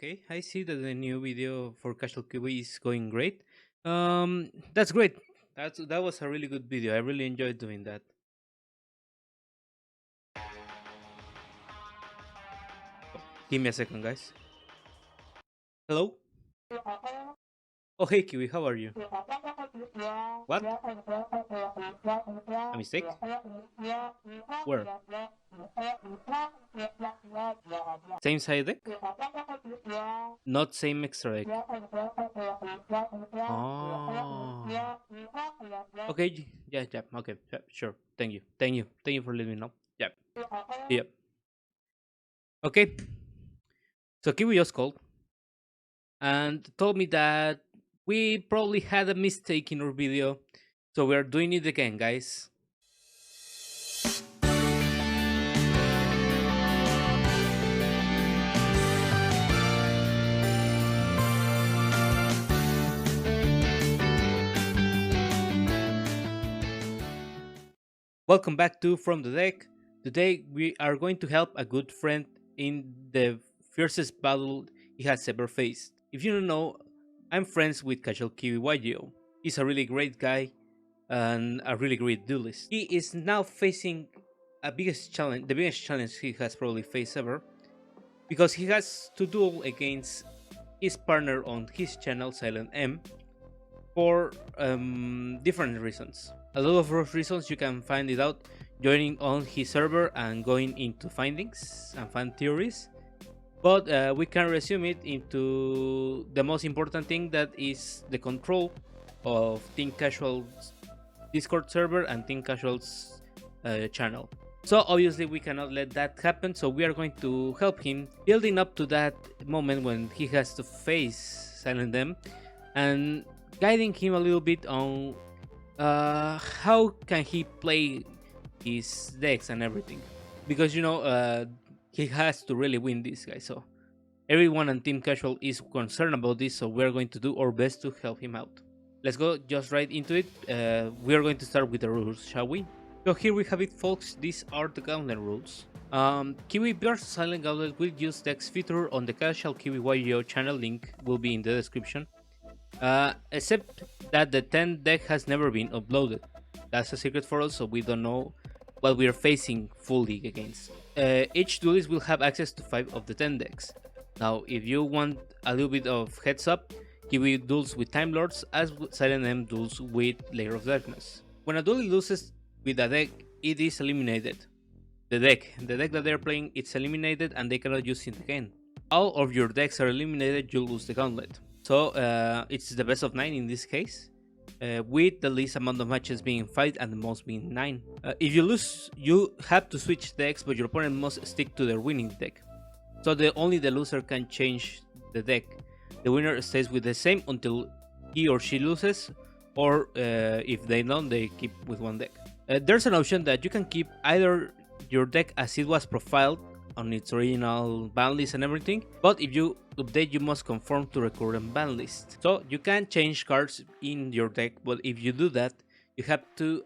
Okay, I see that the new video for Casual Kiwi is going great. That's great. That was a really good video. I really enjoyed doing that. Give me a second, guys. Hello. Oh, hey Kiwi, how are you? What? A mistake? Where? Same side deck? Not same extra deck. Oh. Okay. Yeah. Yeah. Okay. Yeah, sure. Thank you. Thank you. Thank you for letting me know. Yeah. Yep. Okay. So Kiwi just called and told me that we probably had a mistake in our video, so we're doing it again, guys. Welcome back to From the Deck. Today we are going to help a good friend in the fiercest battle he has ever faced. If you don't know, I'm friends with Casual Kiwi YGO. He's a really great guy and a really great duelist. He is now facing the biggest challenge he has probably faced ever, because he has to duel against his partner on his channel, SilentM, for different reasons. A lot of those reasons you can find it out joining on his server and going into findings and fan theories. But we can resume it into the most important thing, that is the control of Team Casual's Discord server and Team Casual's channel. So obviously we cannot let that happen, so we are going to help him building up to that moment when he has to face SilentM, and guiding him a little bit on how can he play his decks and everything, because he has to really win this guy. So everyone on Team Casual is concerned about this, so we're going to do our best to help him out. Let's go just right into it. We are going to start with the rules, shall we? So here we have it, folks. These are the Gauntlet rules. Kiwi vs Silent Gauntlet will use decks feature on the Casual Kiwi YGO channel. Link will be in the description. Except that the 10 deck has never been uploaded. That's a secret for us, so we don't know what we are facing fully against. Each duelist will have access to 5 of the 10 decks. Now, if you want a little bit of heads up, Kiwi duels with Time Lords as SilentM duels with Layer of Darkness. When a duelist loses with a deck, it is eliminated. The deck that they're playing, it's eliminated and they cannot use it again. All of your decks are eliminated, you lose the gauntlet. So it's the best of 9 in this case, with the least amount of matches being 5 and the most being 9. If you lose, you have to switch decks, but your opponent must stick to their winning deck. So only the loser can change the deck. The winner stays with the same until he or she loses, or if they don't, they keep with one deck. There's an option that you can keep either your deck as it was profiled on its original ban list and everything, but if you update, you must conform to the current ban list. So you can change cards in your deck, but if you do that, you have to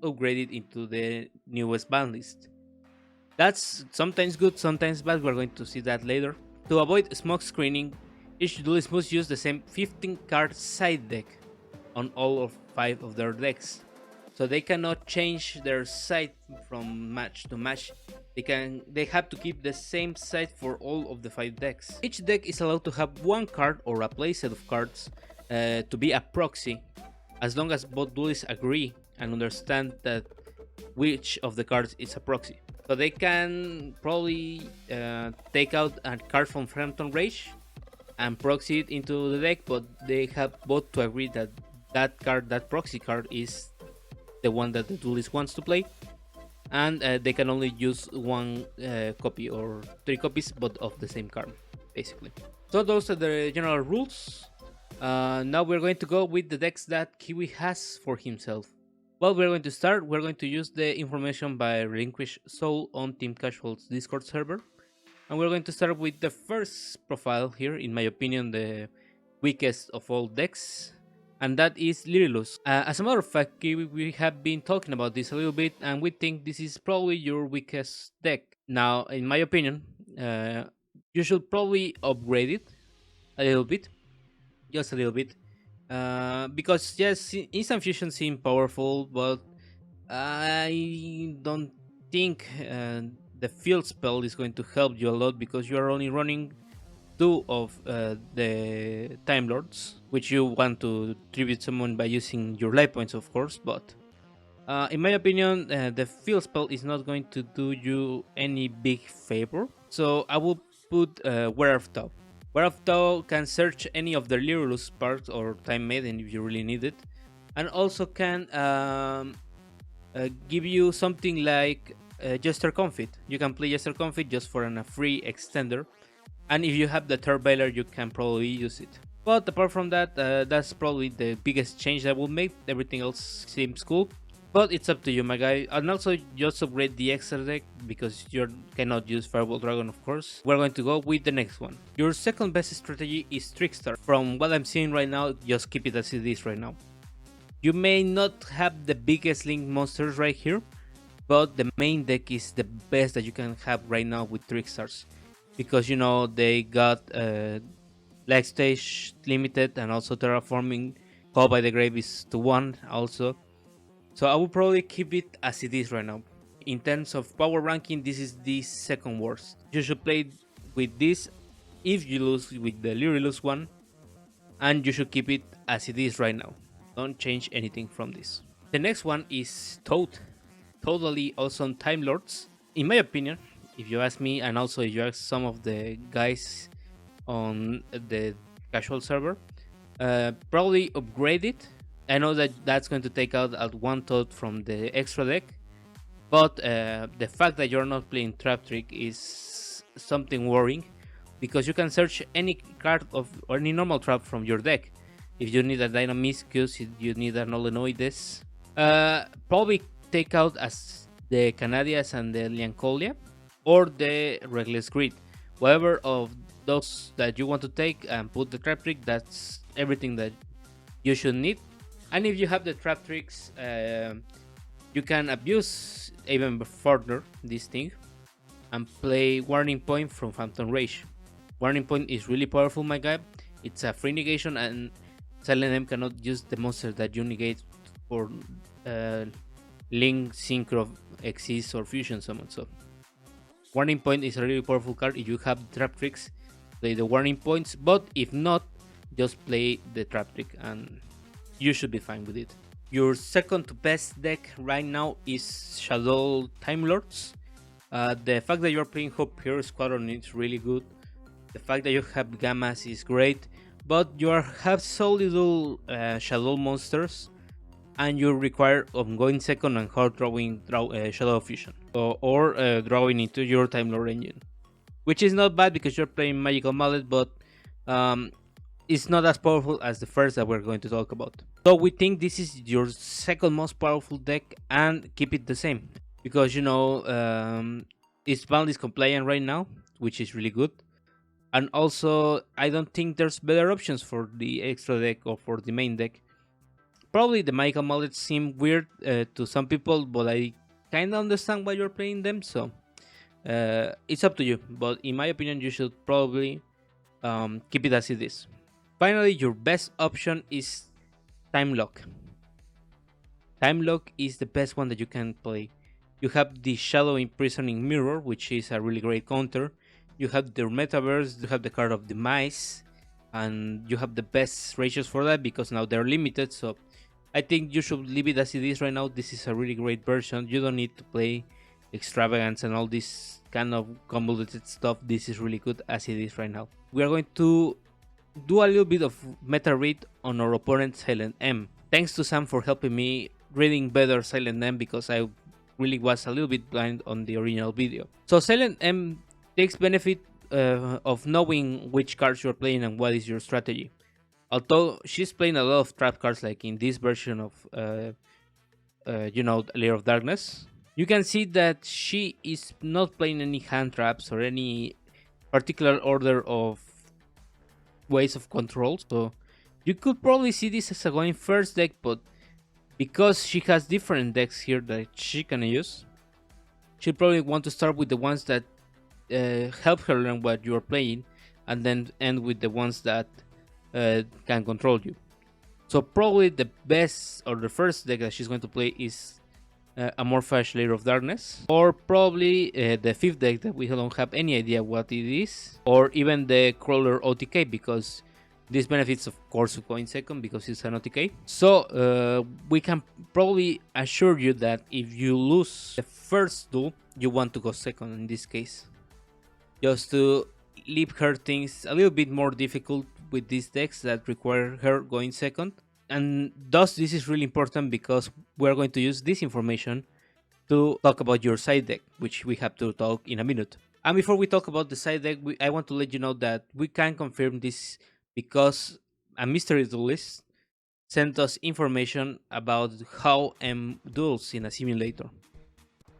upgrade it into the newest ban list. That's sometimes good, sometimes bad. We're going to see that later. To avoid smoke screening, each duelist must use the same 15 card side deck on all of 5 of their decks. So they cannot change their side from match to match. They have to keep the same side for all of the 5 decks. Each deck is allowed to have 1 card or a playset of cards to be a proxy, as long as both duelists agree and understand that which of the cards is a proxy. So they can probably take out a card from Phantom Rage and proxy it into the deck, but they have both to agree that that proxy card is the one that the duelist wants to play, and they can only use 1 copy or 3 copies, but of the same card, basically. So those are the general rules. Now we're going to go with the decks that Kiwi has for himself. Well, we're going to start. We're going to use the information by Relinquish Soul on Team Casual's Discord server. And we're going to start with the first profile here, in my opinion, the weakest of all decks, and that is Lyrillus. As a matter of fact, we have been talking about this a little bit, and we think this is probably your weakest deck. Now, in my opinion, You should probably upgrade it a little bit, just a little bit, because yes, instant fusion seem powerful, but I don't think the field spell is going to help you a lot because you are only running two of the Time Lords, which you want to tribute someone by using your life points, of course. But in my opinion, the field spell is not going to do you any big favor. So I will put Wear of Tau. Wear of Tau can search any of the Lyrulus parts or Time Maiden if you really need it, and also can give you something like Jester Confit. You can play Jester Confit just for a free extender, and if you have the third Bailer, you can probably use it. But apart from that, that's probably the biggest change that will make. Everything else seems cool, but it's up to you, my guy. And also just upgrade the extra deck because you cannot use Fireball Dragon, of course. We're going to go with the next one. Your second best strategy is Trickstar. From what I'm seeing right now, just keep it as it is right now. You may not have the biggest link monsters right here, but the main deck is the best that you can have right now with Trickstars, because you know they got lag stage limited and also terraforming. Call by the Grave is to 1 also, so I will probably keep it as it is right now. In terms of power ranking, this is the second worst. You should play with this if you lose with the Lyrulus one, and you should keep it as it is right now. Don't change anything from this. The next one is Toad. Totally awesome Time Lords. In my opinion, if you ask me, and also if you ask some of the guys on the casual server, probably upgrade it. I know that that's going to take out at one Toad from the extra deck, but the fact that you're not playing Trap Trick is something worrying, because you can search any card of or any normal trap from your deck. If you need a Dynamiscus, if you need an Olenoides, probably take out as the Canadias and the Liancolia or the Reckless Greed. Whatever of those that you want to take and put the Trap Trick, that's everything that you should need. And if you have the Trap Tricks, you can abuse even further this thing and play Warning Point from Phantom Rage. Warning Point is really powerful, my guy. It's a free negation, and SilentM cannot use the monster that you negate for Link, Synchro, Exist, or Fusion Summon. So, Warning Point is a really powerful card. If you have Trap Tricks, play the Warning Points, but if not, just play the Trap Trick and you should be fine with it. Your second to best deck right now is Shadow Time Lords. The fact that you're playing Hope Hero Squadron is really good. The fact that you have Gammas is great, but you have so little Shadow monsters, and you require ongoing second and hard drawing Shadow Fusion, or drawing into your Time Lord engine, which is not bad because you're playing Magical Mallet, but it's not as powerful as the first that we're going to talk about. So we think this is your second most powerful deck, and keep it the same, because you know it's bound compliant right now, which is really good. And also, I don't think there's better options for the extra deck or for the main deck. Probably the Magical Mullets seem weird to some people, but I kind of understand why you're playing them, so it's up to you. But in my opinion, you should probably keep it as it is. Finally, your best option is Time Lock. Time Lock is the best one that you can play. You have the Shadow Imprisoning Mirror, which is a really great counter. You have the Metaverse, you have the card of Demise, and you have the best ratios for that because now they're limited. So I think you should leave it as it is right now. This is a really great version. You don't need to play Extravagance and all this kind of convoluted stuff. This is really good as it is right now. We are going to do a little bit of meta read on our opponent SilentM. Thanks to Sam for helping me reading better SilentM because I really was a little bit blind on the original video. So SilentM takes benefit of knowing which cards you're playing and what is your strategy. Although she's playing a lot of trap cards, like in this version of Lair of Darkness, you can see that she is not playing any hand traps or any particular order of ways of control. So you could probably see this as a going first deck, but because she has different decks here that she can use, she'll probably want to start with the ones that help her learn what you're playing, and then end with the ones that can control you. So probably the best or the first deck that she's going to play is Amorphous Layer of Darkness, or probably the fifth deck that we don't have any idea what it is, or even the Crawler OTK, because this benefits of course of going second because it's an OTK. So we can probably assure you that if you lose the first duel, you want to go second in this case, just to leave her things a little bit more difficult with these decks that require her going second. And thus this is really important because we're going to use this information to talk about your side deck, which we have to talk in a minute. And before we talk about the side deck, I want to let you know that we can confirm this because a mystery duelist sent us information about how M duels in a simulator.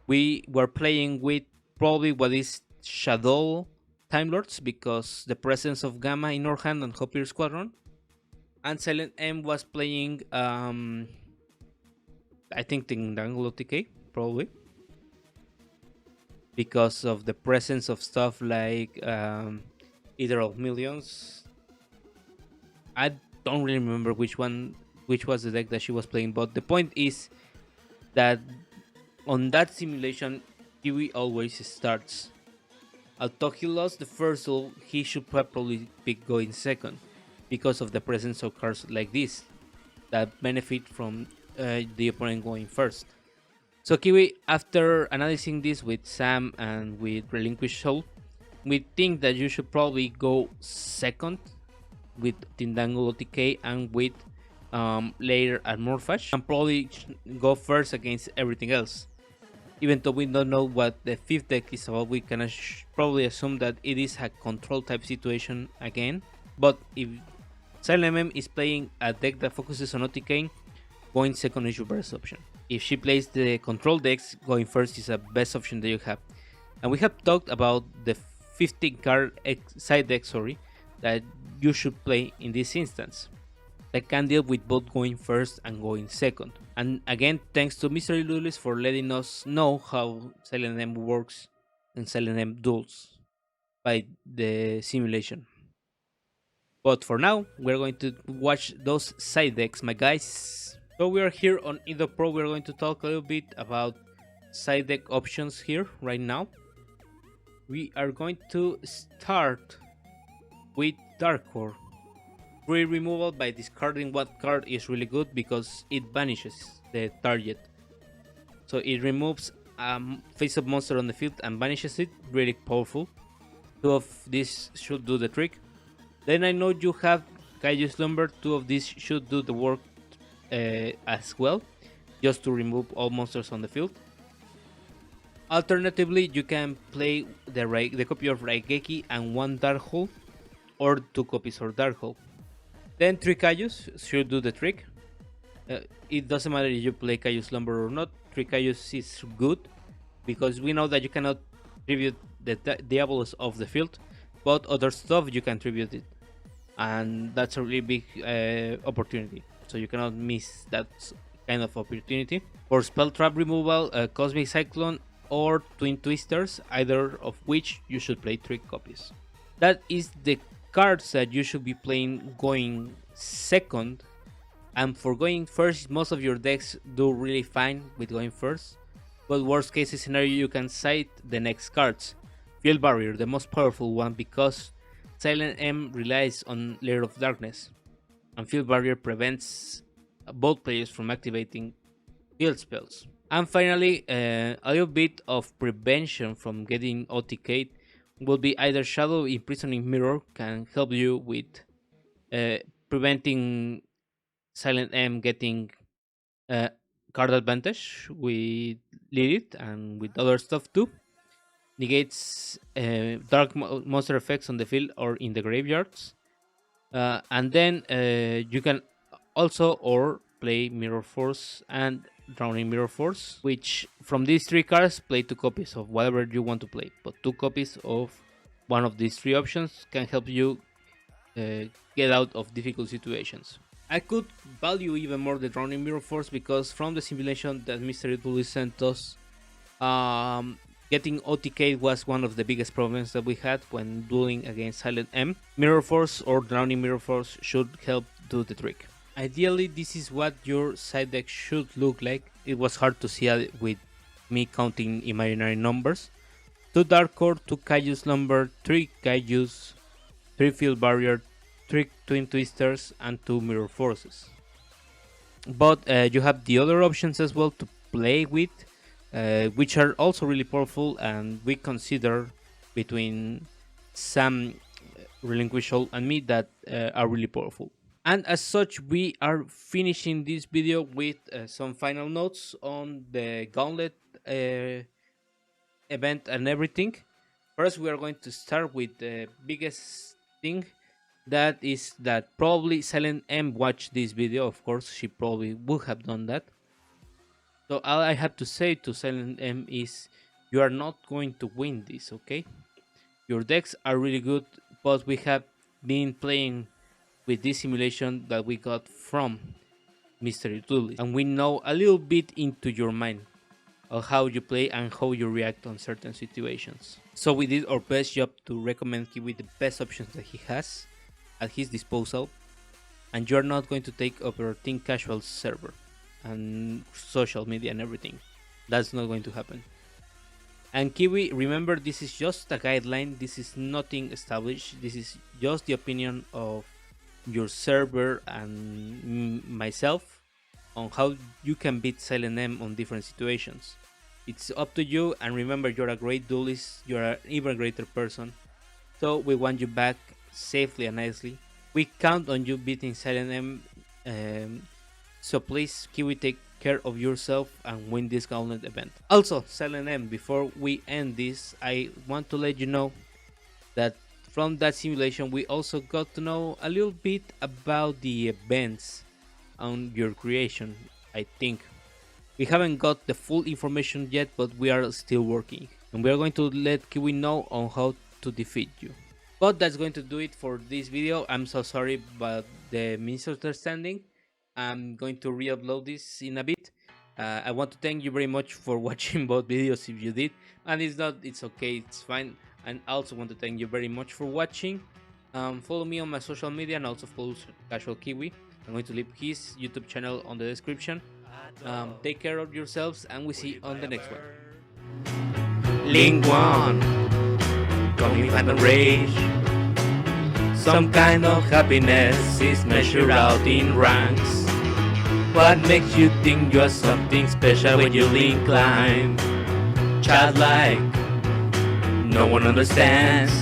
We were playing with probably what is Shadow Time Lords because the presence of Gamma in our hand and Hopper Squadron, and SilentM was playing I think Tindangle TK probably because of the presence of stuff like Either of Millions. I don't really remember which was the deck that she was playing, but the point is that on that simulation Kiwi always starts. Although he lost the first duel, he should probably pick going second because of the presence of cards like this that benefit from the opponent going first. So Kiwi, after analyzing this with Sam and with Relinquished Soul, we think that you should probably go second with Tindangle OTK and with later Amorphous, and probably go first against everything else. Even though we don't know what the fifth deck is about, we can probably assume that it is a control type situation again. But if SilentM is playing a deck that focuses on OTK, going second is your best option. If she plays the control decks, going first is the best option that you have. And we have talked about the 15 card side deck, that you should play in this instance, that can deal with both going first and going second. And again, thanks to Mystery Duelist for letting us know how SilentM works and SilentM duels by the simulation. But for now, we're going to watch those side decks, my guys. So we are here on Indo Pro. We're going to talk a little bit about side deck options here right now. We are going to start with Dark Core. Free removal by discarding what card is really good because it vanishes the target. So it removes a face-up monster on the field and vanishes it. Really powerful. Two of these should do the trick. Then I know you have Kaiju Slumber. Two of these should do the work as well, just to remove all monsters on the field. Alternatively, you can play the copy of Raigeki and one Dark Hole, or two copies of Dark Hole. Then 3 Kaijus should do the trick. It doesn't matter if you play Kaiju Slumber or not. 3 Kaijus is good because we know that you cannot tribute the Diabolos of the field, but other stuff you can tribute it, and that's a really big opportunity. So you cannot miss that kind of opportunity. For spell trap removal, Cosmic Cyclone or Twin Twisters, either of which you should play 3 copies. That is the cards that you should be playing going second. And for going first, most of your decks do really fine with going first. But worst case scenario, you can cite the next cards. Field Barrier, the most powerful one, because SilentM relies on Layer of Darkness, and Field Barrier prevents both players from activating field spells. And finally, a little bit of prevention from getting OTK'd will be either Shadow Imprisoning Mirror, can help you with preventing SilentM getting card advantage with Lilith and with other stuff too. Negates dark monster effects on the field or in the graveyards. And then you can also or play Mirror Force and Drowning Mirror Force, which from these 3 cards play 2 copies of whatever you want to play, but 2 copies of one of these 3 options can help you get out of difficult situations. I could value even more the Drowning Mirror Force because from the simulation that Mystery Duelist sent us, Getting OTK was one of the biggest problems that we had when dueling against Silent M. Mirror Force or Drowning Mirror Force should help do the trick. Ideally, this is what your side deck should look like. It was hard to see with me counting imaginary numbers. 2 Dark Core, 2 Kaiju Slumber, 3 Kaijus, 3 Field Barrier, 3 Twin Twisters, and 2 Mirror Forces. But you have the other options as well to play with, which are also really powerful, and we consider between Sam, Relinquishal, and me that are really powerful. And as such, we are finishing this video with some final notes on the Gauntlet event and everything. First, we are going to start with the biggest thing. That is that probably SilentM watched this video. Of course, she probably would have done that. So all I have to say to SilentM is you are not going to win this, okay? Your decks are really good, but we have been playing with this simulation that we got from Mystery Duelist, and we know a little bit into your mind of how you play and how you react on certain situations. So we did our best job to recommend Kiwi the best options that he has at his disposal, and you're not going to take over Team Casual server and social media and everything. That's not going to happen. And Kiwi, remember, this is just a guideline. This is nothing established. This is just the opinion of your server and myself on how you can beat SilentM on different situations. It's up to you, and remember, you're a great duelist, you're an even greater person, so we want you back safely and nicely. We count on you beating SilentM, so please, Kiwi, take care of yourself and win this Gauntlet event. Also, SilentM, before we end this, I want to let you know that from that simulation we also got to know a little bit about the events on your creation. I think we haven't got the full information yet, but we are still working, and we are going to let Kiwi know on how to defeat you. But that's going to do it for this video. I'm so sorry about the misunderstanding. I'm going to re-upload this in a bit. I want to thank you very much for watching both videos if you did, and if not, it's okay, it's fine. And I also want to thank you very much for watching. Follow me on my social media, and also follow Casual Kiwi. I'm going to leave his YouTube channel on the description. Take care of yourselves, and we see you on the next one. Link 1, coming Phantom Rage. Some kind of happiness is measured out in ranks. What makes you think you're something special when you link climb? Childlike, no one understands.